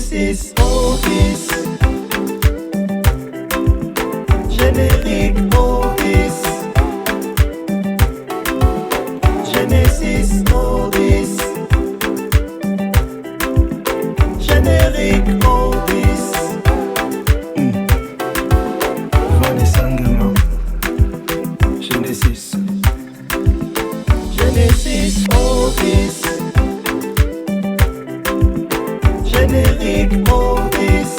Genesis Otis. Générique Otis. Genesis Otis. Générique Otis. Vanessa Ngama. Genesis. Genesis Otis. Générique Otis.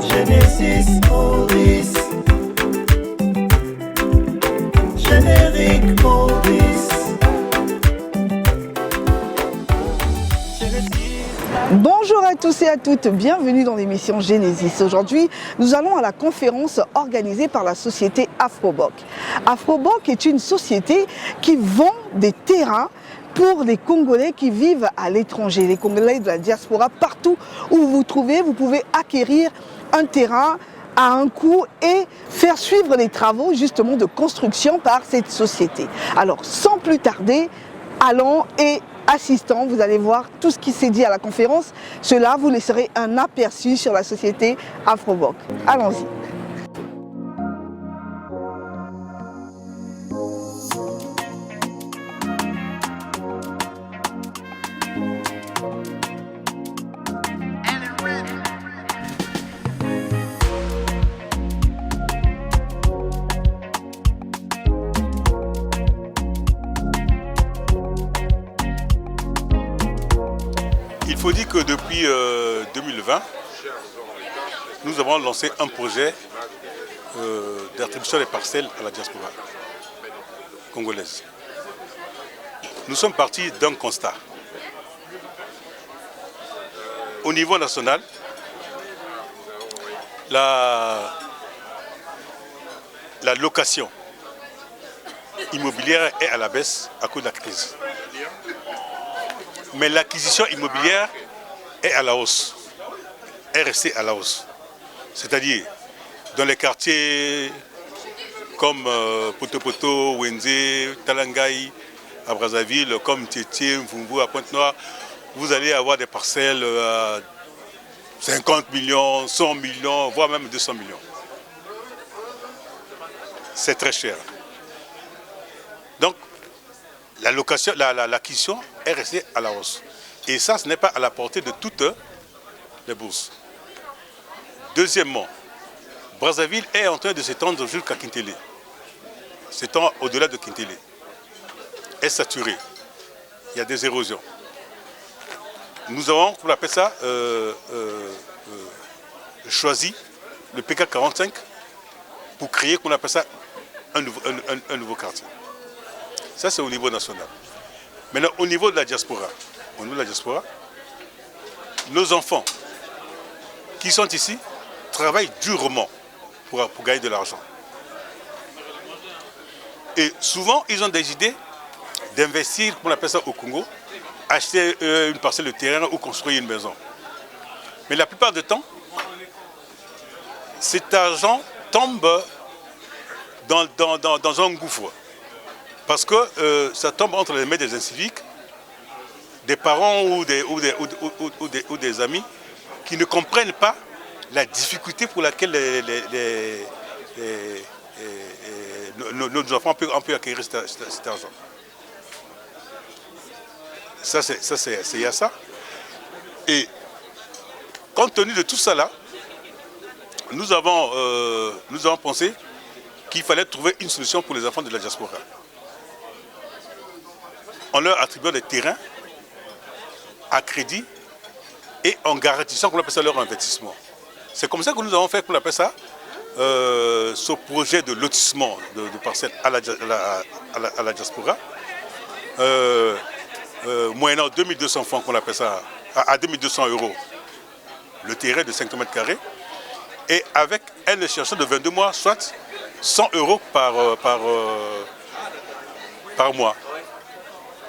Genesis Otis. Générique Otis. Bonjour à tous et à toutes, bienvenue dans l'émission Genesis. Aujourd'hui, nous allons à la conférence organisée par la société Afroboc. Afroboc est une société qui vend des terrains pour les Congolais qui vivent à l'étranger, les Congolais de la diaspora. Partout où vous vous trouvez, vous pouvez acquérir un terrain à un coût et faire suivre les travaux justement de construction par cette société. Alors sans plus tarder, allons et assistants, vous allez voir tout ce qui s'est dit à la conférence. Cela vous laisserez un aperçu sur la société Afroboc. Allons-y. Il faut dire que depuis 2020, nous avons lancé un projet d'attribution des parcelles à la diaspora congolaise. Nous sommes partis d'un constat. Au niveau national, la location immobilière est à la baisse à cause de la crise. Mais l'acquisition immobilière est à la hausse, est restée à la hausse. C'est-à-dire, dans les quartiers comme Poto-Poto, Wenzé, Talangaï, à Brazzaville, comme Tétié, Mvumbu, à Pointe-Noire, vous allez avoir des parcelles à 50 millions, 100 millions, voire même 200 millions. C'est très cher. Donc, l'acquisition est restée à la hausse. Et ça, ce n'est pas à la portée de toutes les bourses. Deuxièmement, Brazzaville est en train de s'étendre jusqu'à Kintélé. S'étend au-delà de Kintélé. Est saturé. Il y a des érosions. Nous avons, on appelle ça, choisi le PK 45 pour créer, qu'on appelle ça, un nouveau quartier. Ça, c'est au niveau national. Maintenant, au niveau de la diaspora, nos enfants qui sont ici travaillent durement pour gagner de l'argent. Et souvent, ils ont des idées d'investir, on appelle ça au Congo, acheter une parcelle de terrain ou construire une maison. Mais la plupart du temps, cet argent tombe dans un gouffre. Parce que ça tombe entre les mains des inciviques, des parents ou des amis qui ne comprennent pas la difficulté pour laquelle nos enfants ont pu acquérir cet argent. Il y a ça. Et compte tenu de tout ça là, nous avons pensé qu'il fallait trouver une solution pour les enfants de la diaspora. En leur attribuant des terrains à crédit et en garantissant qu'on appelle ça leur investissement. C'est comme ça que nous avons fait, qu'on appelle ça, ce projet de lotissement de parcelles à la diaspora, moyennant 2200 francs, qu'on appelle ça, à 2200 € le terrain de 50 mètres carrés, et avec un échéancier de 22 mois, soit 100 € par mois.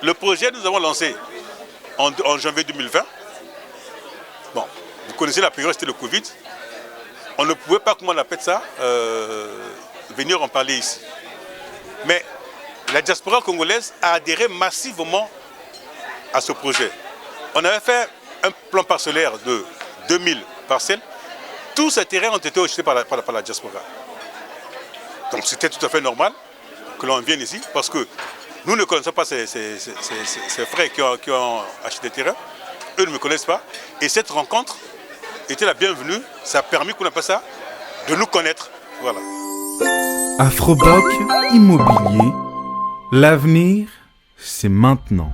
Le projet, nous avons lancé en janvier 2020. Bon, vous connaissez la période, c'était le Covid. On ne pouvait pas, comment on appelle ça, venir en parler ici. Mais la diaspora congolaise a adhéré massivement à ce projet. On avait fait un plan parcellaire de 2000 parcelles. Tous ces terrains ont été achetés par la diaspora. Donc c'était tout à fait normal que l'on vienne ici parce que nous ne connaissons pas ces frères qui ont acheté des terrains. Eux ne me connaissent pas. Et cette rencontre était la bienvenue. Ça a permis qu'on appelle ça de nous connaître. Voilà. Afroboc Immobilier, l'avenir, c'est maintenant.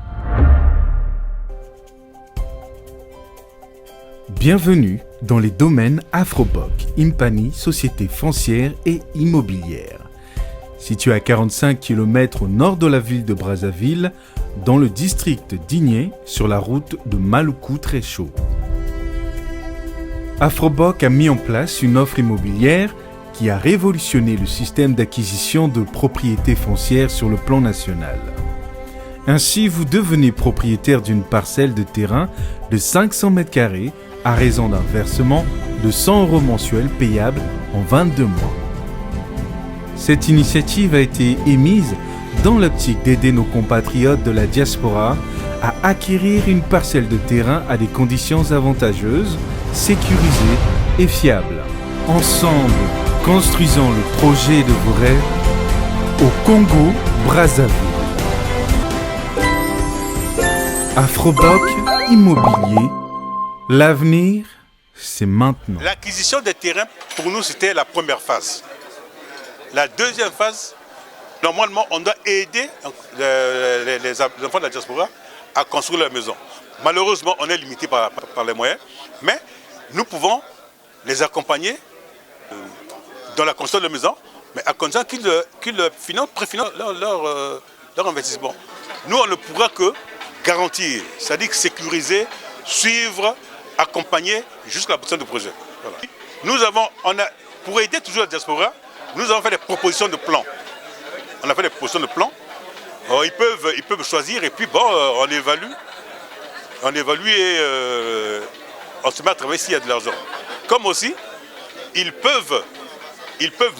Bienvenue dans les domaines Afroboc, Impani, société foncière et immobilière. Situé à 45 km au nord de la ville de Brazzaville, dans le district d'Igné, sur la route de Maluku-Tréchaud. Afroboc a mis en place une offre immobilière qui a révolutionné le système d'acquisition de propriétés foncières sur le plan national. Ainsi, vous devenez propriétaire d'une parcelle de terrain de 500 m² à raison d'un versement de 100 € mensuels payables en 22 mois. Cette initiative a été émise dans l'optique d'aider nos compatriotes de la diaspora à acquérir une parcelle de terrain à des conditions avantageuses, sécurisées et fiables. Ensemble, construisons le projet de vos rêves au Congo, Brazzaville. Afroboc Immobilier, l'avenir, c'est maintenant. L'acquisition des terrains, pour nous, c'était la première phase. La deuxième phase, normalement, on doit aider les enfants de la diaspora à construire leur maison. Malheureusement, on est limité par les moyens, mais nous pouvons les accompagner dans la construction de la maison, mais à condition qu'ils préfinancent leur investissement. Nous, on ne pourra que garantir, c'est-à-dire sécuriser, suivre, accompagner jusqu'à la production du projet. Voilà. Pour aider toujours la diaspora, nous avons fait des propositions de plans. On a fait des propositions de plans. Ils peuvent choisir et puis bon, on évalue et on se met à travailler s'il y a de l'argent. Comme aussi, ils peuvent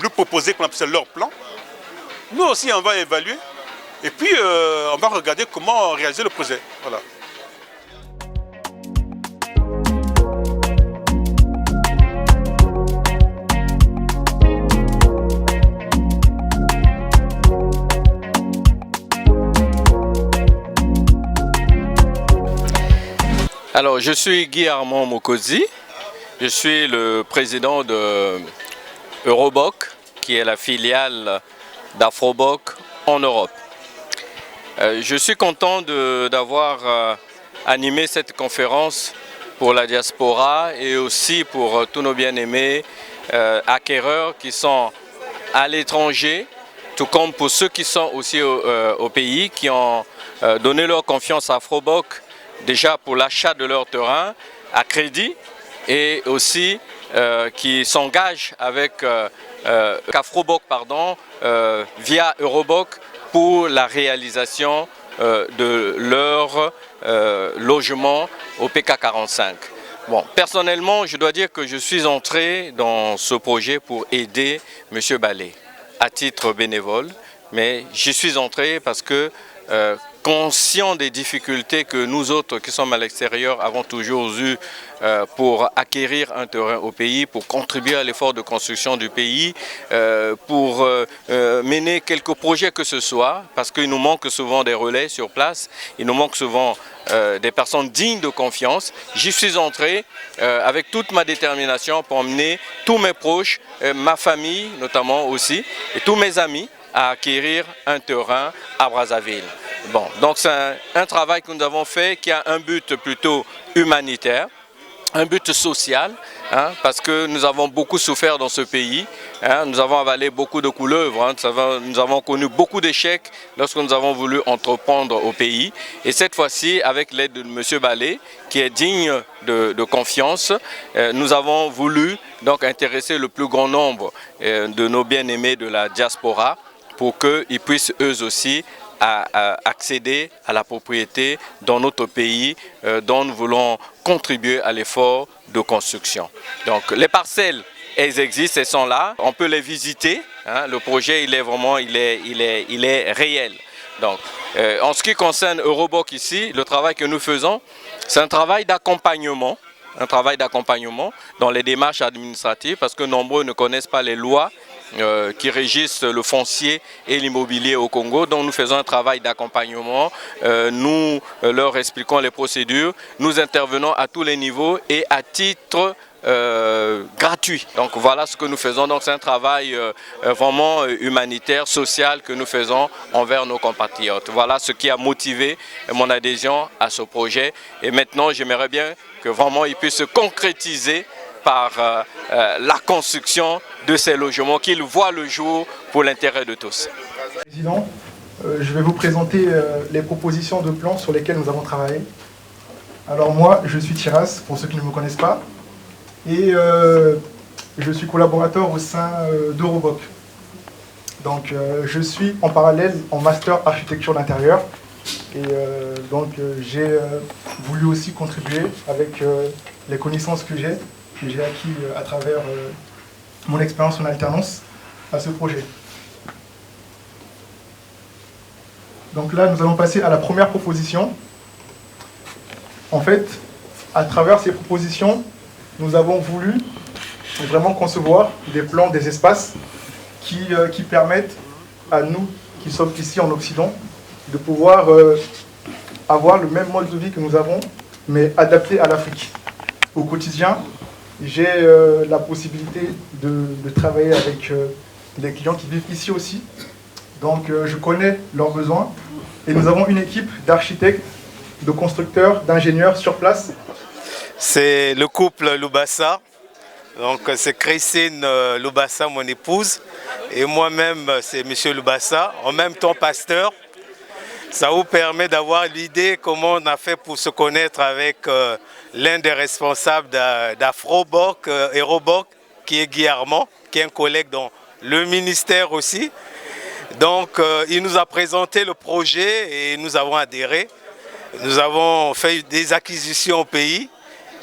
nous proposer qu'on appelle leur plan. Nous aussi, on va évaluer et puis on va regarder comment réaliser le projet. Voilà. Alors, je suis Guy Armand Mokosi, je suis le président de Euroboc, qui est la filiale d'Afroboc en Europe. Je suis content d'avoir animé cette conférence pour la diaspora et aussi pour tous nos bien-aimés acquéreurs qui sont à l'étranger, tout comme pour ceux qui sont aussi au pays, qui ont donné leur confiance à Afroboc déjà pour l'achat de leur terrain à crédit et aussi qui s'engagent avec Afroboc via Euroboc pour la réalisation de leur logement au PK45. Bon, personnellement, je dois dire que je suis entré dans ce projet pour aider M. Balé à titre bénévole, mais j'y suis entré parce que conscient des difficultés que nous autres qui sommes à l'extérieur avons toujours eu pour acquérir un terrain au pays, pour contribuer à l'effort de construction du pays, pour mener quelques projets que ce soit, parce qu'il nous manque souvent des relais sur place, il nous manque souvent des personnes dignes de confiance. J'y suis entré avec toute ma détermination pour emmener tous mes proches, ma famille notamment aussi, et tous mes amis à acquérir un terrain à Brazzaville. Bon, donc c'est un travail que nous avons fait qui a un but plutôt humanitaire, un but social, parce que nous avons beaucoup souffert dans ce pays, nous avons avalé beaucoup de couleuvres, nous avons connu beaucoup d'échecs lorsque nous avons voulu entreprendre au pays. Et cette fois-ci, avec l'aide de M. Balé, qui est digne de confiance, nous avons voulu donc intéresser le plus grand nombre de nos bien-aimés de la diaspora pour qu'ils puissent eux aussi à accéder à la propriété dans notre pays dont nous voulons contribuer à l'effort de construction. Donc les parcelles, elles existent, elles sont là, on peut les visiter, le projet il est réel. Donc, en ce qui concerne Euroboc ici, le travail que nous faisons, c'est un travail d'accompagnement. Un travail d'accompagnement dans les démarches administratives parce que nombreux ne connaissent pas les lois qui régissent le foncier et l'immobilier au Congo. Donc nous faisons un travail d'accompagnement, nous leur expliquons les procédures, nous intervenons à tous les niveaux et à titre gratuit. Donc voilà ce que nous faisons. Donc c'est un travail vraiment humanitaire, social que nous faisons envers nos compatriotes. Voilà ce qui a motivé mon adhésion à ce projet. Et maintenant j'aimerais bien que vraiment il puisse se concrétiser par la construction de ces logements, qu'ils voient le jour pour l'intérêt de tous. Président, je vais vous présenter les propositions de plans sur lesquelles nous avons travaillé. Alors moi, je suis Tiras, pour ceux qui ne me connaissent pas, et je suis collaborateur au sein d'Euroboc. Donc je suis en parallèle en master architecture d'intérieur, et donc j'ai voulu aussi contribuer avec les connaissances que j'ai acquis à travers mon expérience en alternance à ce projet. Donc là, nous allons passer à la première proposition. En fait, à travers ces propositions, nous avons voulu vraiment concevoir des plans des espaces qui permettent à nous qui sommes ici en Occident de pouvoir avoir le même mode de vie que nous avons, mais adapté à l'Afrique. Au quotidien, j'ai la possibilité de travailler avec des clients qui vivent ici aussi. Donc je connais leurs besoins et nous avons une équipe d'architectes, de constructeurs, d'ingénieurs sur place. C'est le couple Lubasa. Donc c'est Christine Lubasa, mon épouse, et moi-même c'est Monsieur Lubasa, en même temps pasteur. Ça vous permet d'avoir l'idée comment on a fait pour se connaître avec l'un des responsables d'Afroboc, Euroboc, qui est Guy Armand, qui est un collègue dans le ministère aussi. Donc il nous a présenté le projet et nous avons adhéré. Nous avons fait des acquisitions au pays.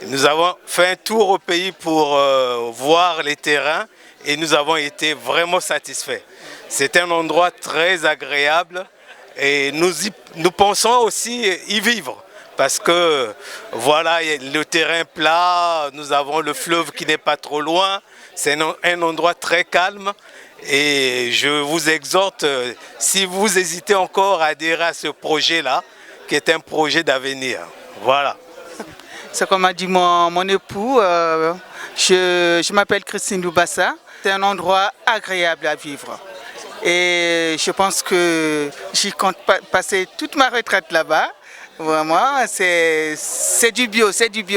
Nous avons fait un tour au pays pour voir les terrains et nous avons été vraiment satisfaits. C'est un endroit très agréable. Et nous pensons aussi y vivre parce que voilà, le terrain plat, nous avons le fleuve qui n'est pas trop loin, c'est un endroit très calme et je vous exhorte, si vous hésitez encore à adhérer à ce projet-là, qui est un projet d'avenir. Voilà. C'est comme a dit mon époux, je m'appelle Christine Lubasa, c'est un endroit agréable à vivre. Et je pense que j'y compte passer toute ma retraite là-bas. Vraiment, c'est du bio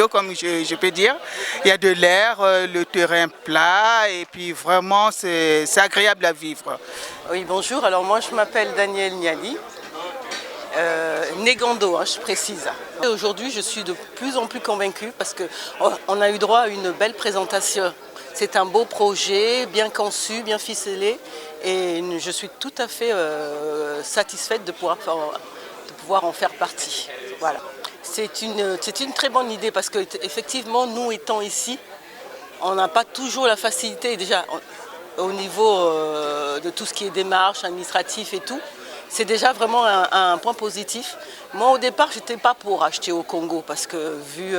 comme je peux dire. Il y a de l'air, le terrain plat et puis vraiment c'est agréable à vivre. Oui, bonjour. Alors moi je m'appelle Daniel Niali, Négando, je précise. Aujourd'hui je suis de plus en plus convaincue parce qu'on a eu droit à une belle présentation. C'est un beau projet, bien conçu, bien ficelé et je suis tout à fait satisfaite de pouvoir en faire partie. Voilà. C'est une très bonne idée parce qu'effectivement, nous étant ici, on n'a pas toujours la facilité déjà au niveau de tout ce qui est démarche administrative et tout. C'est déjà vraiment un point positif. Moi, au départ, je n'étais pas pour acheter au Congo parce que vu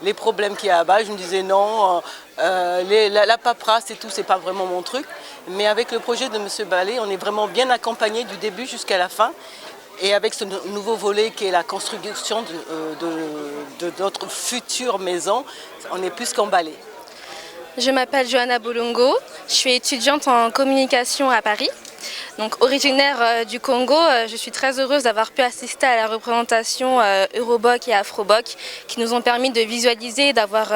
les problèmes qu'il y a là-bas, je me disais non, la paperasse et tout, c'est pas vraiment mon truc. Mais avec le projet de M. Ballet, on est vraiment bien accompagné du début jusqu'à la fin. Et avec ce nouveau volet qui est la construction de notre future maison, on est plus qu'emballé. Je m'appelle Johanna Bolongo, je suis étudiante en communication à Paris. Donc, originaire du Congo, je suis très heureuse d'avoir pu assister à la représentation Euroboc et Afroboc qui nous ont permis de visualiser et d'avoir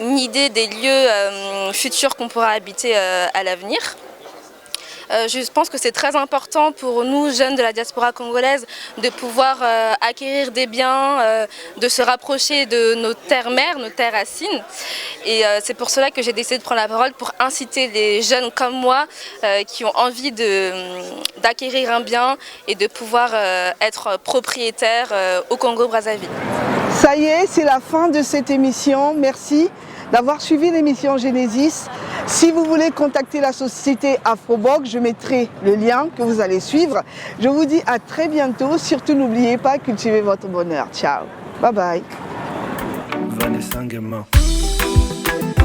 une idée des lieux futurs qu'on pourra habiter à l'avenir. Je pense que c'est très important pour nous, jeunes de la diaspora congolaise, de pouvoir acquérir des biens, de se rapprocher de nos terres-mères, nos terres racines. Et c'est pour cela que j'ai décidé de prendre la parole pour inciter les jeunes comme moi qui ont envie d'acquérir un bien et de pouvoir être propriétaires au Congo-Brazzaville. Ça y est, c'est la fin de cette émission. Merci d'avoir suivi l'émission Genesis. Si vous voulez contacter la société Afroboc, je mettrai le lien que vous allez suivre. Je vous dis à très bientôt. Surtout, n'oubliez pas, cultivez votre bonheur. Ciao. Bye bye. Vanessa Nguema.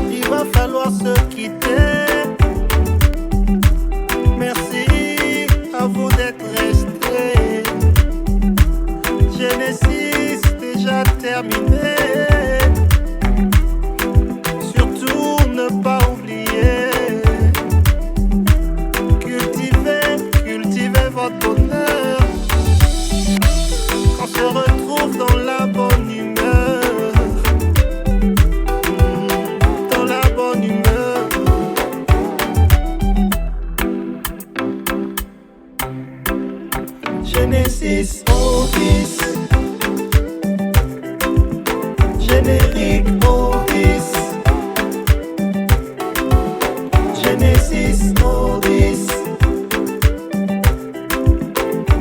Il va falloir se quitter. Merci à vous d'être restés. Genesis déjà terminé. Surtout ne pas oublier. Cultivez votre bonheur. On se retrouve dans la bonne humeur. Dans la bonne humeur. Genesis Oldies. Générique Oldies. Genesis Oldies.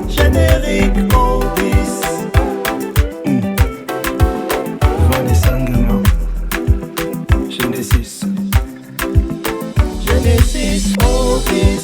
Générique Oldies. Vanessa Nguema. Genesis. Genesis Oldies.